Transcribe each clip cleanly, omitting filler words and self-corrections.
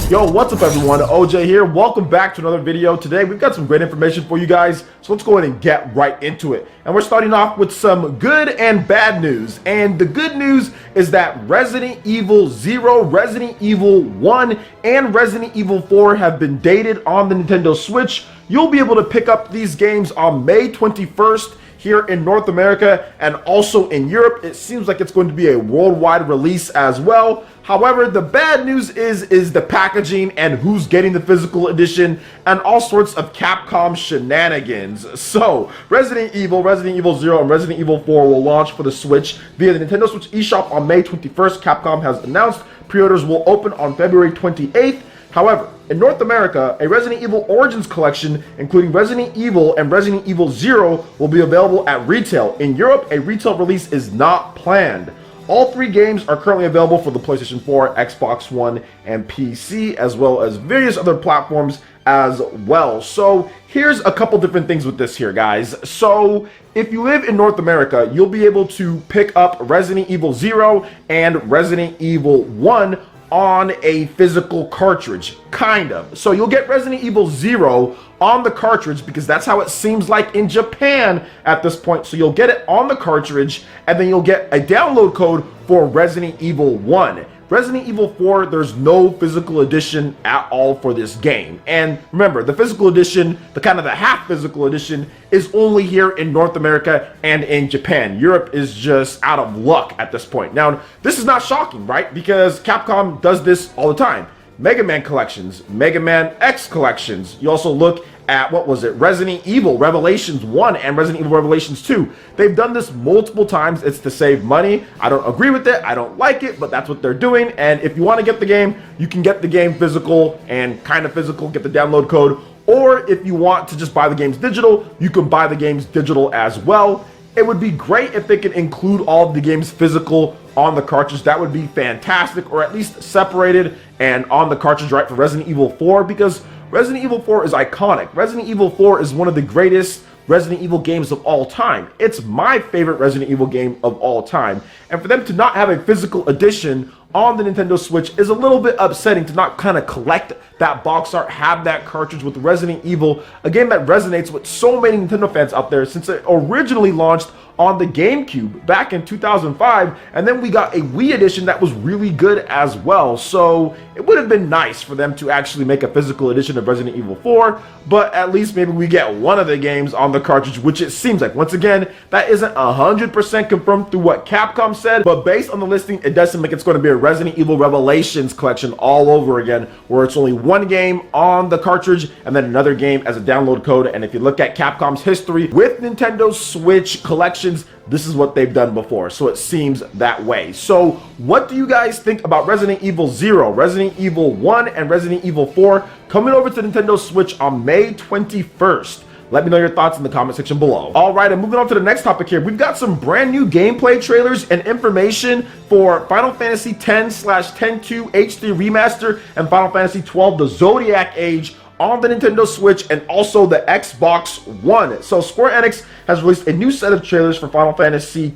Yo, what's up everyone? OJ here. Welcome back to another video. Today we've got some great information for you guys, so let's go ahead and get right into it. And we're starting off with some good and bad news. And the good news is that Resident Evil 0, Resident Evil 1, and Resident Evil 4 have been dated on the Nintendo Switch. You'll be able to pick up these games on May 21st here in North America and also in Europe. It seems like it's going to be a worldwide release as well. However, the bad news is the packaging and who's getting the physical edition and all sorts of Capcom shenanigans. So, Resident Evil 0, and Resident Evil 4 will launch for the Switch via the Nintendo Switch eShop on May 21st. Capcom has announced pre-orders will open on February 28th. However, in North America, a Resident Evil Origins collection, including Resident Evil and Resident Evil 0, will be available at retail. In Europe, a retail release is not planned. All three games are currently available for the PlayStation 4, Xbox One, and PC, as well as various other platforms as well. So here's a couple different things with this here, guys. So if you live in North America, you'll be able to pick up Resident Evil 0 and Resident Evil 1 on a physical cartridge, kind of. So you'll get Resident Evil 0 on the cartridge because that's how it seems like in Japan at this point. So you'll get it on the cartridge and then you'll get a download code for Resident Evil 1. Resident Evil 4, there's no physical edition at all for this game. And remember, the physical edition, the half physical edition, is only here in North America and in Japan. Europe is just out of luck at this point. Now, this is not shocking, right? Because Capcom does this all the time. Mega Man collections, Mega Man X collections. You also look at, Resident Evil Revelations 1 and Resident Evil Revelations 2. They've done this multiple times. It's to save money. I don't agree with it. I don't like it, but that's what they're doing. And if you want to get the game, you can get the game physical and kind of physical, get the download code. Or if you want to just buy the games digital, you can buy the games digital as well. It would be great if they could include all of the games physical on the cartridge. That would be fantastic, or at least separated and on the cartridge, right, for Resident Evil 4, because Resident Evil 4 is iconic. Resident Evil 4 is one of the greatest Resident Evil games of all time. It's my favorite Resident Evil game of all time. And for them to not have a physical edition on the Nintendo Switch is a little bit upsetting, to not kind of collect that box art, have that cartridge with Resident Evil, a game that resonates with so many Nintendo fans out there since it originally launched on the GameCube back in 2005, and then we got a Wii edition that was really good as well. So it would have been nice for them to actually make a physical edition of Resident Evil 4, but at least maybe we get one of the games on the cartridge, which it seems like, once again, that isn't 100% confirmed through what Capcom said, but based on the listing, it does seem like it's going to be a Resident Evil Revelations collection all over again, where it's only one game on the cartridge and then another game as a download code. And if you look at Capcom's history with Nintendo Switch collection, this is what they've done before, so it seems that way. So what do you guys think about Resident Evil 0, Resident Evil 1, and Resident Evil 4 coming over to Nintendo Switch on May 21st? Let me know your thoughts in the comment section below. All right, and moving on to the next topic here, we've got some brand new gameplay trailers and information for Final Fantasy X/10-2 HD Remaster and Final Fantasy XII The Zodiac Age on the Nintendo Switch and also the Xbox One. So Square Enix has released a new set of trailers for Final Fantasy XII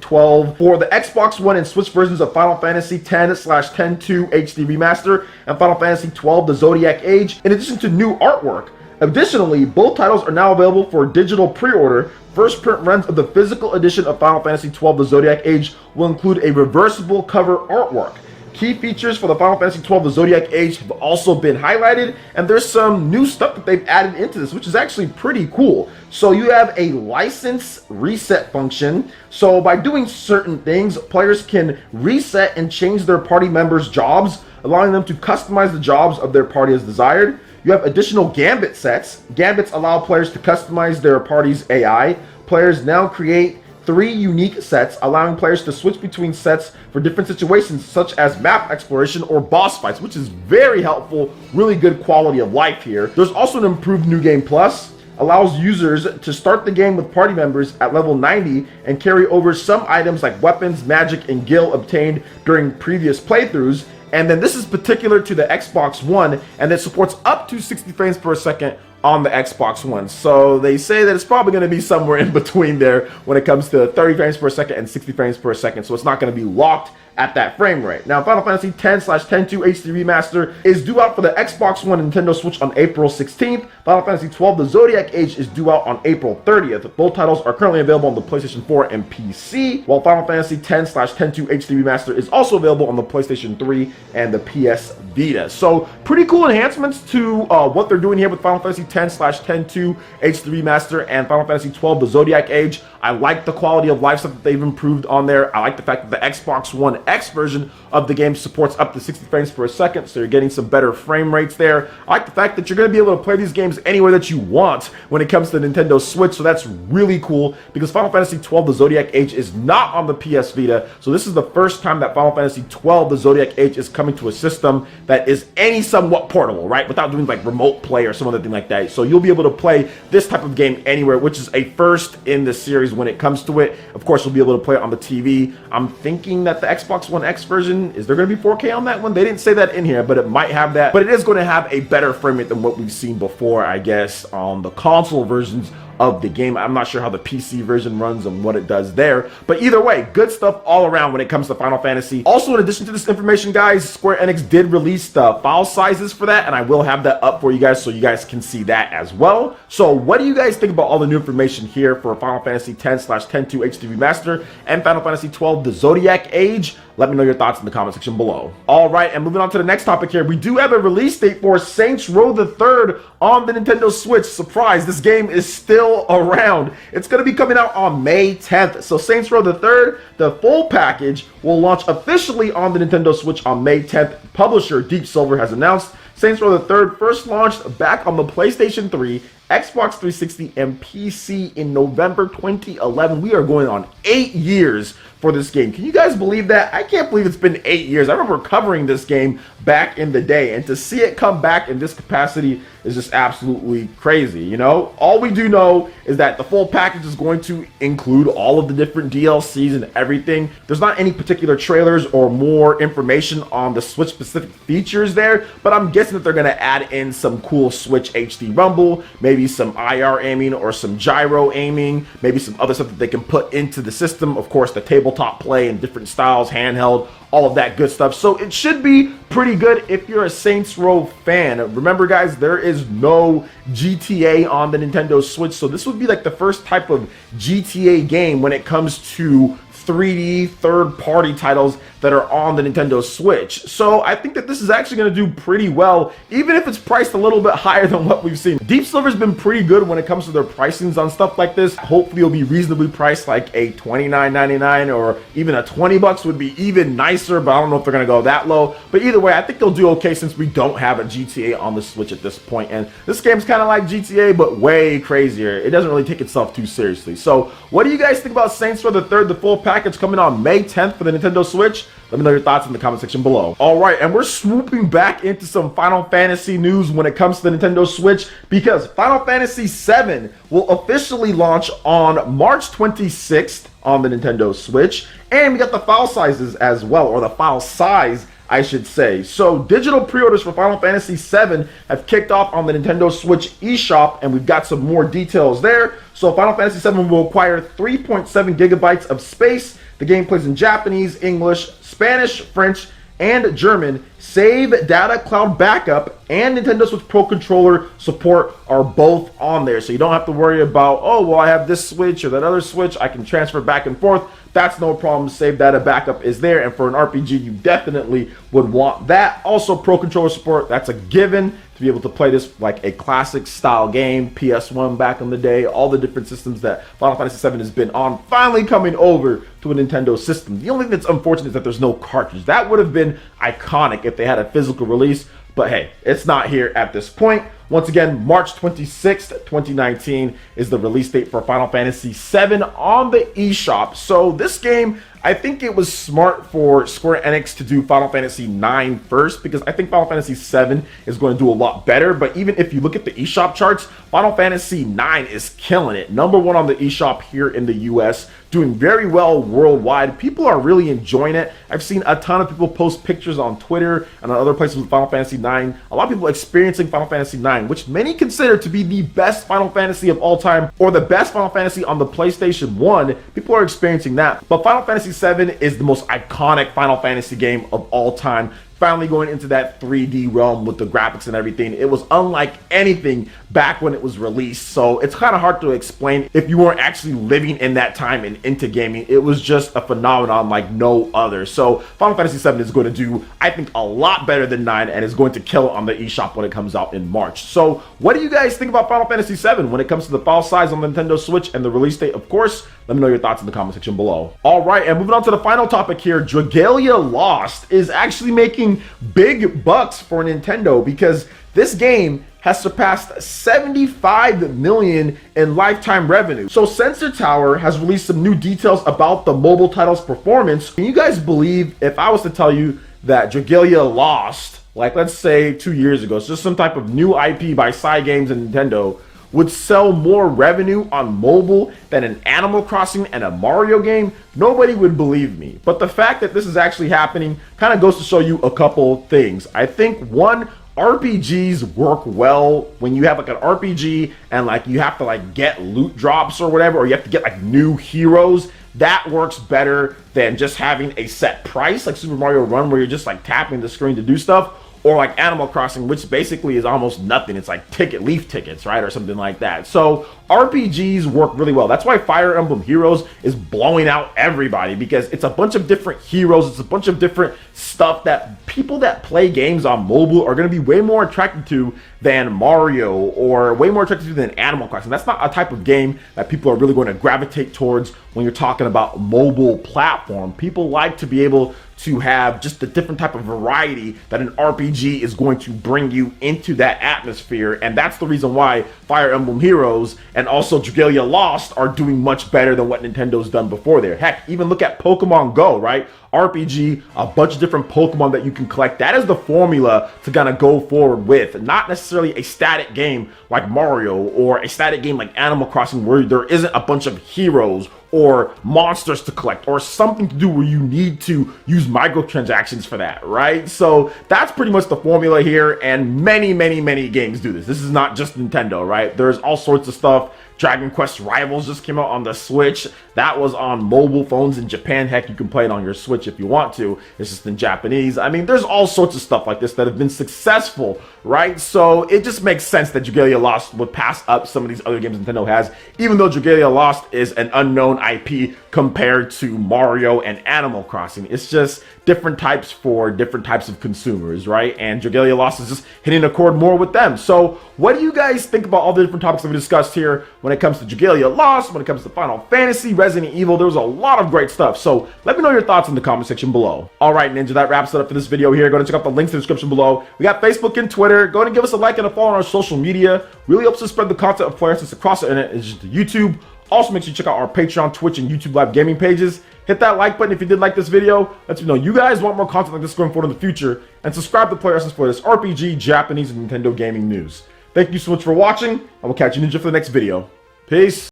for the Xbox One and Switch versions of Final Fantasy X/10-2 HD Remaster and Final Fantasy XII The Zodiac Age, in addition to new artwork. Additionally, both titles are now available for digital pre-order. First print runs of the physical edition of Final Fantasy XII The Zodiac Age will include a reversible cover artwork. Key features for the Final Fantasy XII The Zodiac Age have also been highlighted, and there's some new stuff that they've added into this, which is actually pretty cool. So you have a license reset function. So by doing certain things, players can reset and change their party members' jobs, allowing them to customize the jobs of their party as desired. You have additional gambit sets. Gambits allow players to customize their party's AI. Players now create 3 unique sets, allowing players to switch between sets for different situations such as map exploration or boss fights, which is very helpful, really good quality of life here. There's also an improved New Game Plus, allows users to start the game with party members at level 90 and carry over some items like weapons, magic, and gil obtained during previous playthroughs. And then this is particular to the Xbox One, and it supports up to 60 frames per second on the Xbox One. So they say that it's probably going to be somewhere in between there when it comes to 30 frames per second and 60 frames per second. So it's not going to be locked at that frame rate. Now, Final Fantasy X/10-2 HD Remaster is due out for the Xbox One and Nintendo Switch on April 16th. Final Fantasy XII The Zodiac Age is due out on April 30th. Both titles are currently available on the PlayStation 4 and PC, while Final Fantasy X/10-2 HD Remaster is also available on the PlayStation 3 and the PS Vita. So, pretty cool enhancements to what they're doing here with Final Fantasy X/10-2 HD Remaster and Final Fantasy XII The Zodiac Age. I like the quality of life stuff that they've improved on there. I like the fact that the Xbox One X version of the game supports up to 60 frames per second, so you're getting some better frame rates there. I like the fact that you're going to be able to play these games anywhere that you want when it comes to the Nintendo Switch, so that's really cool because Final Fantasy XII The Zodiac Age is not on the PS Vita, so this is the first time that Final Fantasy XII The Zodiac Age is coming to a system that is any somewhat portable, right? Without doing like remote play or some other thing like that. So you'll be able to play this type of game anywhere, which is a first in the series when it comes to it. Of course, you'll be able to play it on the TV. I'm thinking that the Xbox One X version, is there going to be 4K on that one? They didn't say that in here, but it might have that. But it is going to have a better frame rate than what we've seen before, I guess, on the console versions of the game. I'm not sure how the PC version runs and what it does there, but either way, good stuff all around when it comes to Final Fantasy. Also, in addition to this information, guys, Square Enix did release the file sizes for that, and I will have that up for you guys so you guys can see that as well. So what do you guys think about all the new information here for Final Fantasy X/10-2 HD Remaster and Final Fantasy XII The Zodiac Age? Let me know your thoughts in the comment section below. All right, and moving on to the next topic here, we do have a release date for Saints Row the Third on the Nintendo Switch. Surprise, this game is still around. It's going to be coming out on May 10th. So Saints Row the Third, the full package, will launch officially on the Nintendo Switch on May 10th. Publisher Deep Silver has announced Saints Row the Third first launched back on the PlayStation 3, Xbox 360, and PC in November 2011. We are going on 8 years for this game. Can you guys believe that? I can't believe it's been 8 years. I remember covering this game back in the day, and to see it come back in this capacity is just absolutely crazy, you know? All we do know is that the full package is going to include all of the different DLCs and everything. There's not any particular trailers or more information on the Switch specific features there, but I'm guessing that they're going to add in some cool Switch HD rumble, maybe some IR aiming or some gyro aiming, maybe some other stuff that they can put into the system. Of course, the tabletop play in different styles, handheld, all of that good stuff. So it should be pretty good if you're a Saints Row fan. Remember, guys, there is no GTA on the Nintendo Switch, so this would be like the first type of GTA game when it comes to 3D third-party titles that are on the Nintendo Switch. So I think that this is actually going to do pretty well, even if it's priced a little bit higher than what we've seen. Deep Silver's been pretty good when it comes to their pricings on stuff like this. Hopefully it'll be reasonably priced, like a $29.99 or even a $20 would be even nicer, but I don't know if they're going to go that low. But either way, I think they'll do okay since we don't have a GTA on the Switch at this point. And this game's kind of like GTA, but way crazier. It doesn't really take itself too seriously. So what do you guys think about Saints Row the Third, the full package coming on May 10th for the Nintendo Switch? Let me know your thoughts in the comment section below. All right, and we're swooping back into some Final Fantasy news when it comes to the Nintendo Switch, because Final Fantasy VII will officially launch on March 26th on the Nintendo Switch, and we got the file sizes as well, or the file size, I should say. So digital pre-orders for Final Fantasy VII have kicked off on the Nintendo Switch eShop, and we've got some more details there. So Final Fantasy VII will acquire 3.7 gigabytes of space. The game plays in Japanese, English, Spanish, French, and German. Save, data, cloud backup, and Nintendo Switch Pro Controller support are both on there. So you don't have to worry about, oh, well, I have this Switch or that other Switch. I can transfer back and forth. That's no problem. Save, data, backup is there. And for an RPG, you definitely would want that. Also, Pro Controller support, that's a given to be able to play this like a classic style game. PS1 back in the day, all the different systems that Final Fantasy VII has been on, finally coming over to a Nintendo system. The only thing that's unfortunate is that there's no cartridge. That would have been iconic if they had a physical release, but hey, it's not here at this point. Once again, March 26th, 2019 is the release date for Final Fantasy VII on the eShop. So this game, I think it was smart for Square Enix to do Final Fantasy IX first, because I think Final Fantasy VII is going to do a lot better. But even if you look at the eShop charts, Final Fantasy IX is killing it. #1 on the eShop here in the US. doing very well worldwide. People are really enjoying it. I've seen a ton of people post pictures on Twitter and on other places with Final Fantasy IX. A lot of people experiencing Final Fantasy IX, which many consider to be the best Final Fantasy of all time, or the best Final Fantasy on the PlayStation 1. People are experiencing that. But Final Fantasy VII is the most iconic Final Fantasy game of all time. Finally going into that 3D realm with the graphics and everything. It was unlike anything back when it was released, so it's kind of hard to explain if you weren't actually living in that time and into gaming. It was just a phenomenon like no other. So Final Fantasy VII is going to do, I think, a lot better than 9 and is going to kill on the eShop when it comes out in March. So what do you guys think about Final Fantasy VII when it comes to the file size on the Nintendo Switch and the release date? Of course, let me know your thoughts in the comment section below. All right, and moving on to the final topic here, Dragalia Lost is actually making big bucks for Nintendo because this game has surpassed 75 million in lifetime revenue. So Sensor Tower has released some new details about the mobile title's performance. Can you guys believe if I was to tell you that Dragalia Lost, like let's say 2 years ago, it's just some type of new IP by XII Games and Nintendo, would sell more revenue on mobile than an Animal Crossing and a Mario game? Nobody would believe me. But the fact that this is actually happening kind of goes to show you a couple things. I think one, RPGs work well when you have like an RPG and like you have to like get loot drops or whatever, or you have to get like new heroes. That works better than just having a set price like Super Mario Run where you're just like tapping the screen to do stuff. Or like Animal Crossing, which basically is almost nothing. It's like leaf tickets, right? Or something like that. So RPGs work really well. That's why Fire Emblem Heroes is blowing out everybody, because it's a bunch of different heroes. It's a bunch of different stuff that people that play games on mobile are going to be way more attracted to than Mario, or way more attracted to than Animal Crossing. That's not a type of game that people are really going to gravitate towards when you're talking about mobile platform. People like to be able to have just a different type of variety that an RPG is going to bring you into that atmosphere. And that's the reason why Fire Emblem Heroes and also Dragalia Lost are doing much better than what Nintendo's done before there. Heck, even look at Pokemon Go, right? RPG, a bunch of different Pokemon that you can collect. That is the formula to kind of go forward with. Not necessarily a static game like Mario or a static game like Animal Crossing where there isn't a bunch of heroes or monsters to collect or something to do where you need to use microtransactions for that, right? So that's pretty much the formula here, and many games do this. This is not just Nintendo, right? There's all sorts of stuff. Dragon Quest Rivals just came out on the Switch. That was on mobile phones in Japan. Heck, you can play it on your Switch if you want to. It's just in Japanese. I mean, there's all sorts of stuff like this that have been successful, right? So it just makes sense that Dragalia Lost would pass up some of these other games Nintendo has, even though Dragalia Lost is an unknown IP compared to Mario and Animal Crossing. It's just different types for different types of consumers, right? And Dragalia Lost is just hitting a chord more with them. So what do you guys think about all the different topics that we discussed here when it comes to Dragalia Lost, when it comes to Final Fantasy, Resident Evil? There was a lot of great stuff. So let me know your thoughts in the comment section below. All right, Ninja, that wraps it up for this video here. Go ahead and check out the links in the description below. We got Facebook and Twitter. Go ahead and give us a like and a follow on our social media. Really helps us spread the content of PlayerEssence across the internet and just YouTube. Also, make sure you check out our Patreon, Twitch, and YouTube live gaming pages. Hit that like button if you did like this video. Let me know you guys want more content like this going forward in the future. And subscribe to PlayerEssence for this RPG, Japanese, and Nintendo gaming news. Thank you so much for watching, and we'll catch you, Ninja, for the next video. Peace.